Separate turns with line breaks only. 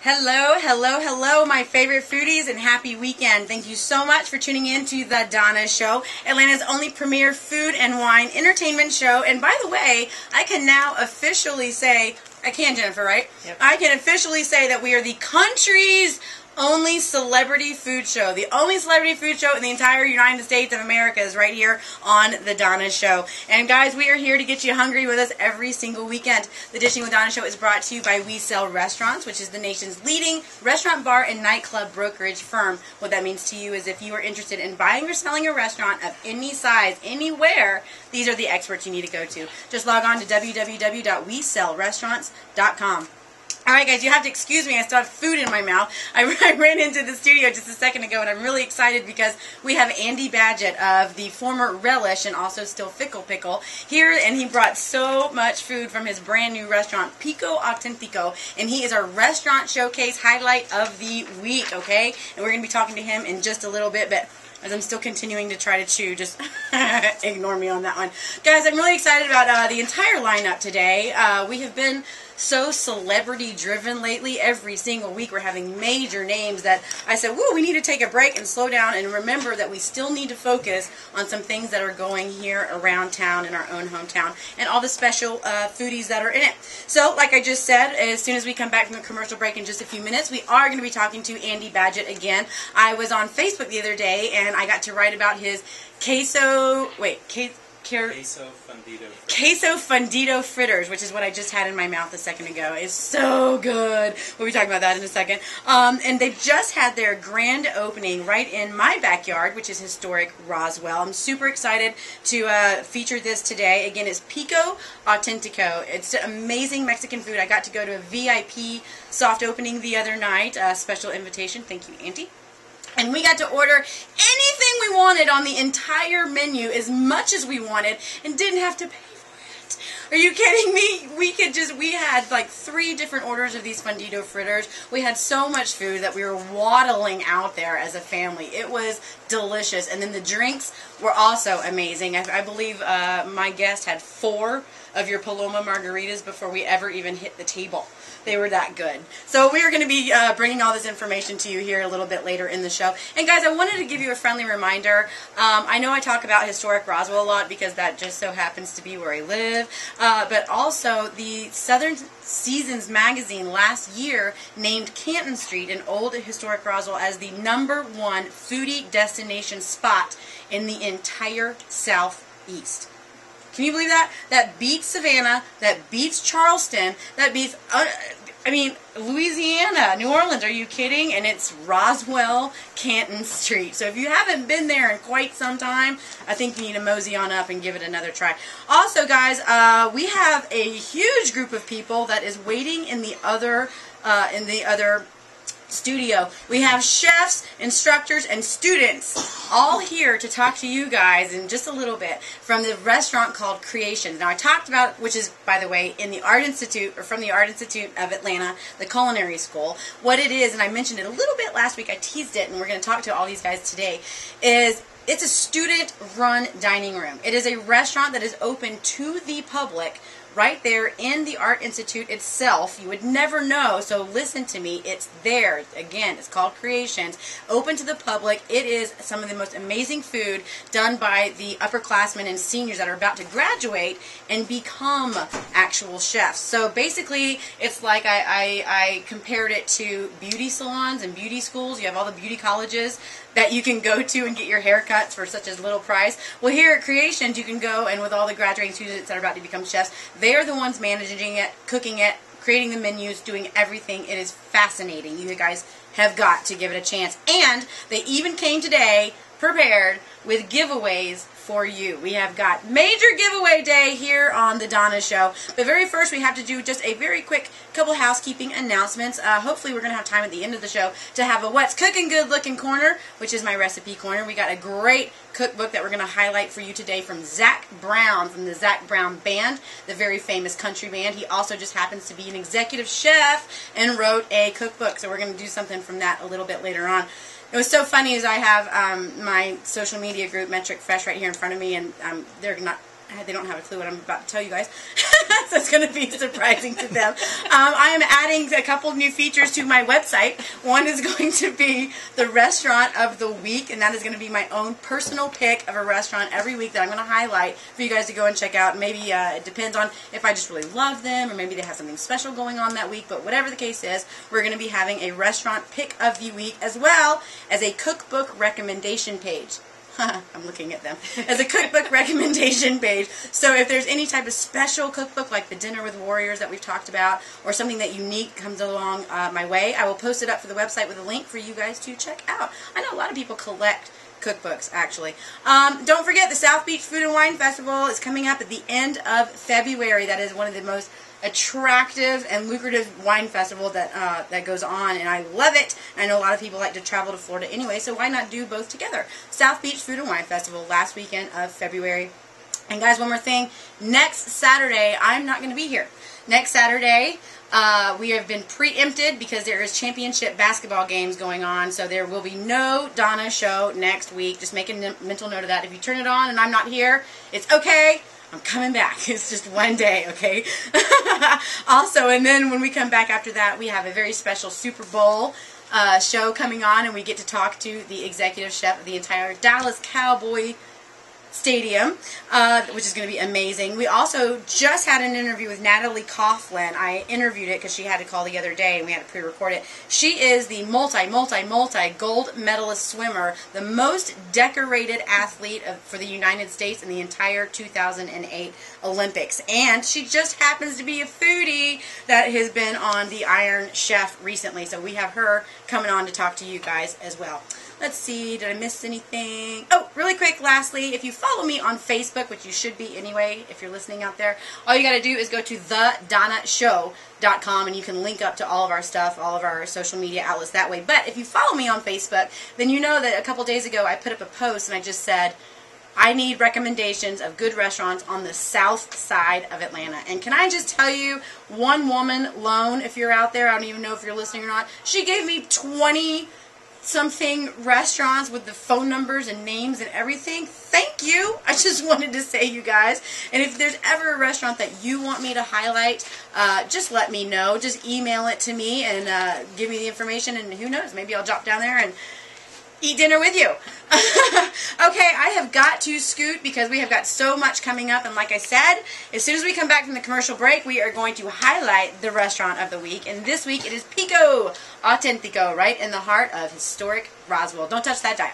Hello, hello, hello, my favorite foodies, and happy weekend. Thank you so much for tuning in to The Donna Show, Atlanta's only premier food and wine entertainment show. And by the way, I can now officially say, I can, Jennifer, right?
Yep.
I can officially say that we are the country's only celebrity food show. The only celebrity food show in the entire United States of America is right here on The Donna Show. And guys, we are here to get you hungry with us every single weekend. The Dishing with Donna Show is brought to you by We Sell Restaurants, which is the nation's leading restaurant, bar, and nightclub brokerage firm. What that means to you is if you are interested in buying or selling a restaurant of any size, anywhere, these are the experts you need to go to. Just log on to www.wesellrestaurants.com. Alright guys, you have to excuse me, I still have food in my mouth. I ran into the studio just a second ago and I'm really excited because we have Andy Badgett of the former Relish and also still Fickle Pickle here, and he brought so much food from his brand new restaurant, Pico Autentico, and he is our restaurant showcase highlight of the week, okay? And we're going to be talking to him in just a little bit, but as I'm still continuing to try to chew, just ignore me on that one. Guys, I'm really excited about the entire lineup today. We have been so celebrity-driven lately. Every single week we're having major names that I said, woo, we need to take a break and slow down and remember that we still need to focus on some things that are going here around town in our own hometown and all the special foodies that are in it. So, like I just said, as soon as we come back from the commercial break in just a few minutes, we are going to be talking to Andy Badgett again. I was on Facebook the other day and I got to write about his queso fundido fritters, which is what I just had in my mouth a second ago. It's so good. We'll be talking about that in a second. And they've just had their grand opening right in my backyard, which is historic Roswell. I'm super excited to feature this today. Again, it's Pico Autentico. It's amazing Mexican food. I got to go to a VIP soft opening the other night. Special invitation. Thank you, Auntie. And we got to order anything we wanted on the entire menu, as much as we wanted, and didn't have to pay for it. Are you kidding me? We had like 3 different orders of these fundido fritters. We had so much food that we were waddling out there as a family. It was delicious. And then the drinks were also amazing. I believe my guest had 4 of your Paloma margaritas before we ever even hit the table. They were that good. So we are going to be bringing all this information to you here a little bit later in the show. And guys, I wanted to give you a friendly reminder. I know I talk about historic Roswell a lot because that just so happens to be where I live. But also, the Southern Seasons magazine last year named Canton Street in Old Historic Roswell as the #1 foodie destination spot in the entire Southeast. Can you believe that? That beats Savannah, that beats Charleston, that beats, Louisiana, New Orleans, are you kidding? And it's Roswell, Canton Street. So if you haven't been there in quite some time, I think you need to mosey on up and give it another try. Also, guys, we have a huge group of people that is waiting in the other studio. We have chefs, instructors, and students all here to talk to you guys in just a little bit from the restaurant called Creations. Now I talked about, which is, by the way, in the Art Institute, or from the Art Institute of Atlanta, the culinary school. What it is, and I mentioned it a little bit last week, I teased it, and we're going to talk to all these guys today, is it's a student-run dining room. It is a restaurant that is open to the public right there in the Art Institute itself. You would never know, so listen to me. It's there. Again, it's called Creations. Open to the public. It is some of the most amazing food done by the upperclassmen and seniors that are about to graduate and become actual chefs. So basically, it's like I compared it to beauty salons and beauty schools. You have all the beauty colleges that you can go to and get your haircuts for such a little price. Well, here at Creations, you can go, and with all the graduating students that are about to become chefs, they are the ones managing it, cooking it, creating the menus, doing everything. It is fascinating. You guys have got to give it a chance. And they even came today prepared with giveaways for you. We have got major giveaway day here on The Donna Show. But very first, we have to do just a very quick couple housekeeping announcements. Hopefully, we're going to have time at the end of the show to have a What's Cooking Good Looking corner, which is my recipe corner. We got a great cookbook that we're going to highlight for you today from Zach Brown, from the Zach Brown Band, the very famous country band. He also just happens to be an executive chef and wrote a cookbook. So we're going to do something from that a little bit later on. It was so funny as I have my social media group, Metric Fresh, right here in front of me, and they don't have a clue what I'm about to tell you guys. So it's going to be surprising to them. I am adding a couple of new features to my website. One is going to be the restaurant of the week, and that is going to be my own personal pick of a restaurant every week that I'm going to highlight for you guys to go and check out. Maybe it depends on if I just really love them, or maybe they have something special going on that week. But whatever the case is, we're going to be having a restaurant pick of the week, as well as a cookbook recommendation page. I'm looking at them. As a cookbook recommendation page. So if there's any type of special cookbook like the Dinner with Warriors that we've talked about, or something that unique comes along my way, I will post it up for the website with a link for you guys to check out. I know a lot of people collect cookbooks, actually. Don't forget, the South Beach Food and Wine Festival is coming up at the end of February. That is one of the most attractive and lucrative wine festival that goes on, and I love it. I know a lot of people like to travel to Florida anyway, so why not do both together? South Beach Food and Wine Festival, last weekend of February. And guys, one more thing. Next Saturday, I'm not going to be here. Next Saturday, we have been preempted because there is championship basketball games going on, so there will be no Donna show next week. Just make a mental note of that. If you turn it on and I'm not here, it's okay. I'm coming back. It's just one day, okay? Also, and then when we come back after that, we have a very special Super Bowl show coming on, and we get to talk to the executive chef of the entire Dallas Cowboy Stadium, which is going to be amazing. We also just had an interview with Natalie Coughlin. I interviewed it because she had to call the other day and we had to pre-record it. She is the multi gold medalist swimmer, the most decorated athlete for the United States in the entire 2008 Olympics. And she just happens to be a foodie that has been on the Iron Chef recently. So we have her coming on to talk to you guys as well. Let's see, did I miss anything? Oh, really quick, lastly, if you follow me on Facebook, which you should be anyway if you're listening out there, all you got to do is go to TheDonnaShow.com and you can link up to all of our stuff, all of our social media outlets that way. But if you follow me on Facebook, then you know that a couple days ago I put up a post and I just said, I need recommendations of good restaurants on the south side of Atlanta. And can I just tell you, one woman, Lone, if you're out there, I don't even know if you're listening or not, she gave me 20-something restaurants with the phone numbers and names and everything. Thank you. I just wanted to say, you guys. And if there's ever a restaurant that you want me to highlight, just let me know. Just email it to me and give me the information, and who knows, maybe I'll drop down there and eat dinner with you. Okay, I have got to scoot because we have got so much coming up, and like I said, as soon as we come back from the commercial break, we are going to highlight the restaurant of the week, and this week it is Pico Autentico, right in the heart of historic Roswell. Don't touch that dial.